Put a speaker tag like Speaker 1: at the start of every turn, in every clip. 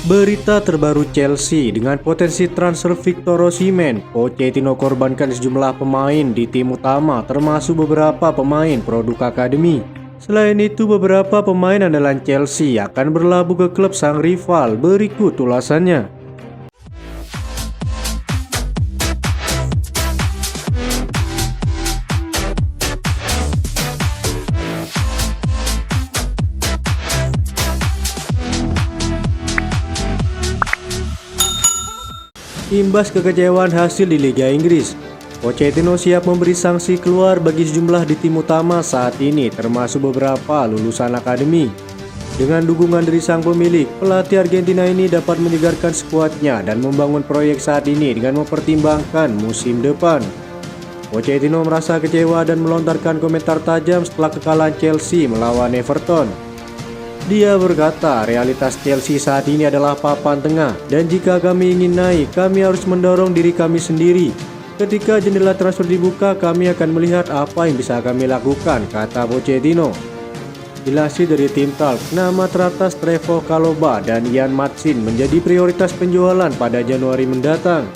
Speaker 1: Berita terbaru Chelsea dengan potensi transfer Victor Osimhen. Pochettino korbankan sejumlah pemain di tim utama termasuk beberapa pemain produk akademi. Selain itu beberapa pemain andalan Chelsea akan berlabuh ke klub sang rival. Berikut ulasannya. Imbas kekecewaan hasil di Liga Inggris, Pochettino siap memberi sanksi keluar bagi sejumlah di tim utama saat ini termasuk beberapa lulusan akademi. Dengan dukungan dari sang pemilik, pelatih Argentina ini dapat menyegarkan skuadnya dan membangun proyek saat ini dengan mempertimbangkan musim depan. Pochettino merasa kecewa dan melontarkan komentar tajam setelah kekalahan Chelsea melawan Everton. Dia berkata, realitas Chelsea saat ini adalah papan tengah dan jika kami ingin naik, kami harus mendorong diri kami sendiri. Ketika jendela transfer dibuka, kami akan melihat apa yang bisa kami lakukan, kata Pochettino. Dilansir dari Tim Talk, nama teratas Trevoh Chalobah dan Ian Maatsen menjadi prioritas penjualan pada Januari mendatang.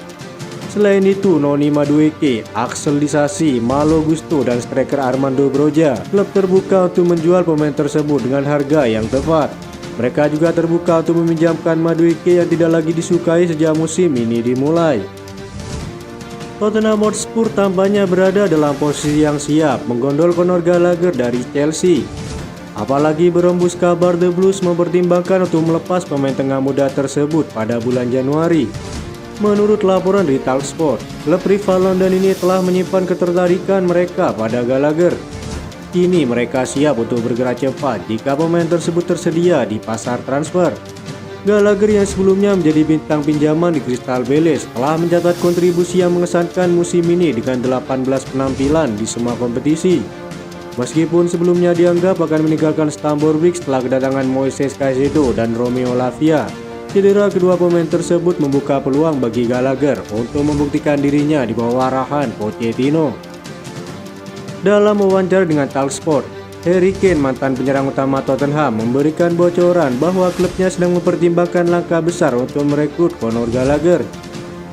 Speaker 1: Selain itu, Noni Madueke, Axel Disasi, Malo Gusto, dan striker Armando Broja, klub terbuka untuk menjual pemain tersebut dengan harga yang tepat. Mereka juga terbuka untuk meminjamkan Madueke yang tidak lagi disukai sejak musim ini dimulai. Tottenham Hotspur tampaknya berada dalam posisi yang siap menggondol Conor Gallagher dari Chelsea. Apalagi berembus kabar The Blues mempertimbangkan untuk melepas pemain tengah muda tersebut pada bulan Januari. Menurut laporan dari Talksport, klub rival London ini telah menyimpan ketertarikan mereka pada Gallagher. Kini mereka siap untuk bergerak cepat jika pemain tersebut tersedia di pasar transfer. Gallagher yang sebelumnya menjadi bintang pinjaman di Crystal Palace telah mencatat kontribusi yang mengesankan musim ini dengan 18 penampilan di semua kompetisi. Meskipun sebelumnya dianggap akan meninggalkan Stamford Bridge setelah kedatangan Moises Caicedo dan Romeo Lavia, cedera kedua pemain tersebut membuka peluang bagi Gallagher untuk membuktikan dirinya di bawah arahan Pochettino. Dalam wawancara dengan Talksport, Harry Kane, mantan penyerang utama Tottenham, memberikan bocoran bahwa klubnya sedang mempertimbangkan langkah besar untuk merekrut Conor Gallagher.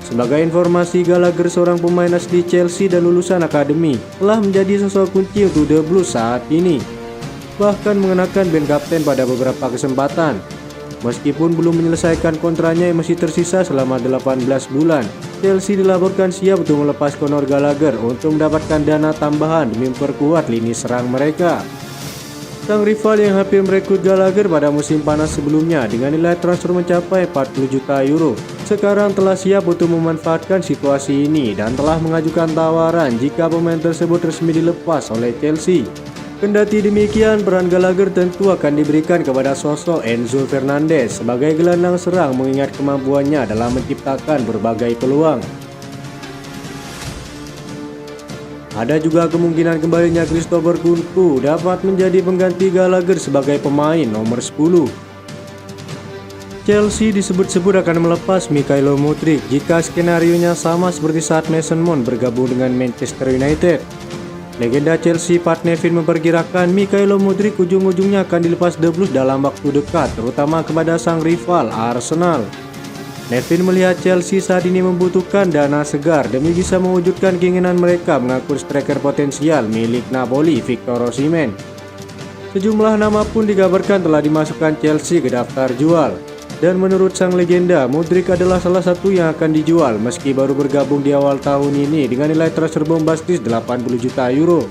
Speaker 1: Sebagai informasi, Gallagher, seorang pemain asli Chelsea dan lulusan akademi, telah menjadi sosok kunci untuk The Blues saat ini, bahkan mengenakan band kapten pada beberapa kesempatan. Meskipun belum menyelesaikan kontraknya yang masih tersisa selama 18 bulan, Chelsea dilaporkan siap untuk melepas Conor Gallagher untuk mendapatkan dana tambahan demi memperkuat lini serang mereka. Sang rival yang hampir merekrut Gallagher pada musim panas sebelumnya dengan nilai transfer mencapai 40 juta euro, sekarang telah siap untuk memanfaatkan situasi ini dan telah mengajukan tawaran jika pemain tersebut resmi dilepas oleh Chelsea. Kendati demikian, peran Gallagher tentu akan diberikan kepada sosok Enzo Fernandez sebagai gelandang serang mengingat kemampuannya dalam menciptakan berbagai peluang. Ada juga kemungkinan kembalinya Christopher Nkunku dapat menjadi pengganti Gallagher sebagai pemain nomor 10. Chelsea disebut-sebut akan melepas Mykhailo Mudryk jika skenarionya sama seperti saat Mason Mount bergabung dengan Manchester United. Legenda Chelsea Pat Nevin memperkirakan Mykhailo Mudryk ujung-ujungnya akan dilepas The Blues dalam waktu dekat, terutama kepada sang rival Arsenal. Nevin melihat Chelsea saat ini membutuhkan dana segar demi bisa mewujudkan keinginan mereka mengakur striker potensial milik Napoli, Victor Osimhen. Sejumlah nama pun dikabarkan telah dimasukkan Chelsea ke daftar jual. Dan menurut sang legenda, Mudryk adalah salah satu yang akan dijual meski baru bergabung di awal tahun ini dengan nilai transfer bombastis 80 juta euro.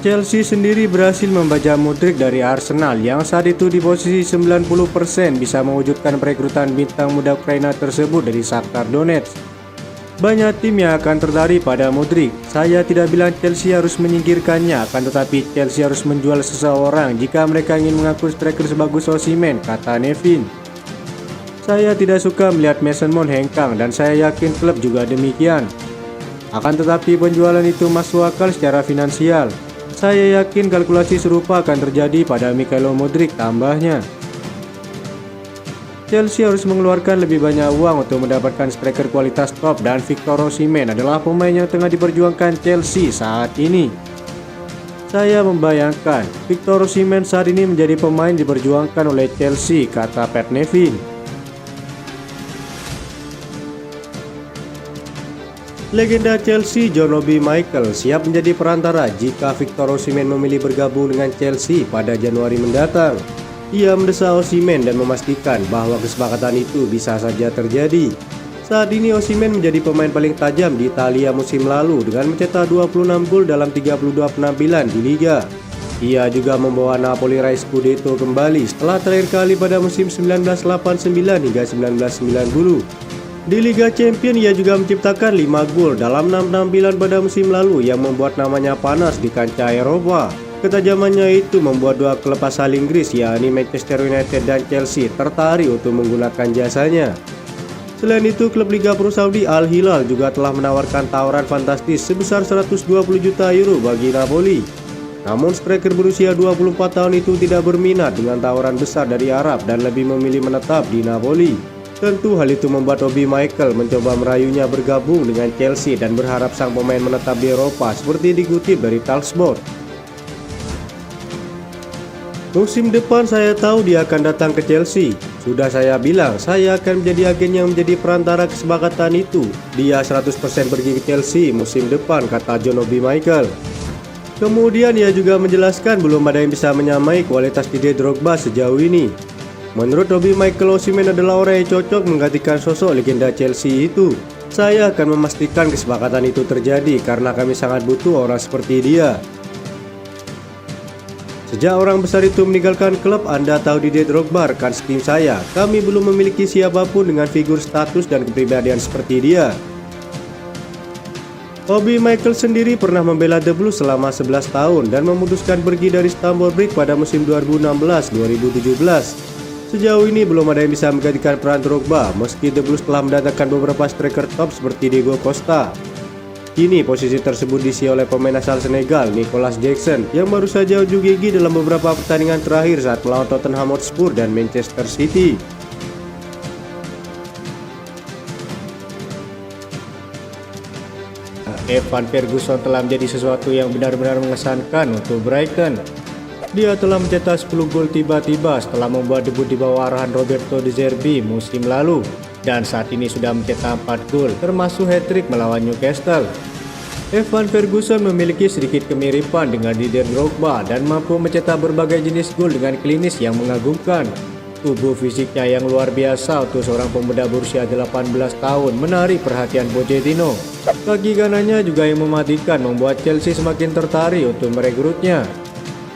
Speaker 1: Chelsea sendiri berhasil membajak Mudryk dari Arsenal yang saat itu di posisi 90% bisa mewujudkan perekrutan bintang muda Ukraina tersebut dari Shakhtar Donetsk. Banyak tim yang akan tertarik pada Mudryk. Saya tidak bilang Chelsea harus menyingkirkannya, akan tetapi Chelsea harus menjual seseorang jika mereka ingin mengaku striker sebagus Osimhen, kata Nevin. Saya tidak suka melihat Mason Mount hengkang dan saya yakin klub juga demikian. Akan tetapi penjualan itu masuk akal secara finansial. Saya yakin kalkulasi serupa akan terjadi pada Mykhailo Mudryk, tambahnya. Chelsea harus mengeluarkan lebih banyak uang untuk mendapatkan striker kualitas top dan Victor Osimhen adalah pemain yang tengah diperjuangkan Chelsea saat ini. Saya membayangkan Victor Osimhen saat ini menjadi pemain diperjuangkan oleh Chelsea, kata Pat Nevin. Legenda Chelsea John Obi Mikel siap menjadi perantara jika Victor Osimhen memilih bergabung dengan Chelsea pada Januari mendatang. Ia mendesak Osimhen dan memastikan bahwa kesepakatan itu bisa saja terjadi. Saat ini Osimhen menjadi pemain paling tajam di Italia musim lalu dengan mencetak 26 gol dalam 32 penampilan di Liga. Ia juga membawa Napoli raih Scudetto kembali setelah terakhir kali pada musim 1989 hingga 1990. Di Liga Champions ia juga menciptakan 5 gol dalam 6 penampilan pada musim lalu yang membuat namanya panas di kancah Eropa. Ketajamannya itu membuat dua klub asal Inggris yakni Manchester United dan Chelsea tertarik untuk menggunakan jasanya. Selain itu, klub Liga Pro Saudi Al Hilal juga telah menawarkan tawaran fantastis sebesar 120 juta euro bagi Napoli. Namun striker berusia 24 tahun itu tidak berminat dengan tawaran besar dari Arab dan lebih memilih menetap di Napoli. Tentu hal itu membuat Obi Mikel mencoba merayunya bergabung dengan Chelsea dan berharap sang pemain menetap di Eropa seperti dikutip dari Talksport. Musim depan saya tahu dia akan datang ke Chelsea. Sudah saya bilang saya akan menjadi agen yang menjadi perantara kesepakatan itu. Dia 100% pergi ke Chelsea musim depan, kata John Obi Mikel. Kemudian ia juga menjelaskan belum ada yang bisa menyamai kualitas Didier Drogba sejauh ini. Menurut Obi Mikel, Osimhen adalah orang yang cocok menggantikan sosok legenda Chelsea itu. Saya akan memastikan kesepakatan itu terjadi karena kami sangat butuh orang seperti dia. Sejak orang besar itu meninggalkan klub, Anda tahu Didier Drogba rekan setim saya. Kami belum memiliki siapapun dengan figur status dan kepribadian seperti dia. Obi Mikel sendiri pernah membela The Blues selama 11 tahun dan memutuskan pergi dari Stamford Bridge pada musim 2016-2017. Sejauh ini belum ada yang bisa menggantikan peran Drogba meski The Blues telah mendatangkan beberapa striker top seperti Diego Costa. Kini posisi tersebut diisi oleh pemain asal Senegal, Nicolas Jackson, yang baru saja unjuk gigi dalam beberapa pertandingan terakhir saat melawan Tottenham Hotspur dan Manchester City. Evan Ferguson telah menjadi sesuatu yang benar-benar mengesankan untuk Brighton. Dia telah mencetak 10 gol tiba-tiba setelah membuat debut di bawah arahan Roberto De Zerbi musim lalu, dan saat ini sudah mencetak 4 gol termasuk hat-trick melawan Newcastle. Evan Ferguson memiliki sedikit kemiripan dengan Didier Drogba dan mampu mencetak berbagai jenis gol dengan klinis yang mengagumkan. Tubuh fisiknya yang luar biasa untuk seorang pemuda berusia 18 tahun menarik perhatian Pochettino. Kaki kanannya juga yang mematikan membuat Chelsea semakin tertarik untuk merekrutnya.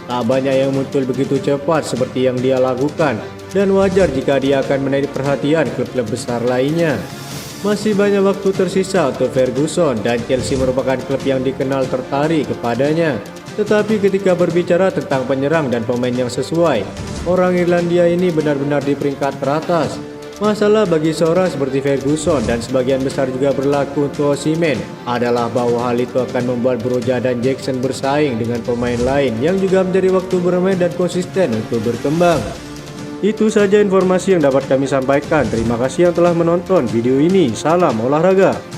Speaker 1: Tak banyak yang muncul begitu cepat seperti yang dia lakukan, dan wajar jika dia akan menarik perhatian klub-klub besar lainnya. Masih banyak waktu tersisa untuk Ferguson dan Chelsea merupakan klub yang dikenal tertarik kepadanya. Tetapi ketika berbicara tentang penyerang dan pemain yang sesuai, orang Irlandia ini benar-benar di peringkat teratas. Masalah bagi seorang seperti Ferguson dan sebagian besar juga berlaku untuk Osimhen adalah bahwa hal itu akan membuat Broja dan Jackson bersaing dengan pemain lain yang juga menjadi waktu bermain dan konsisten untuk berkembang. Itu saja informasi yang dapat kami sampaikan. Terima kasih yang telah menonton video ini. Salam olahraga.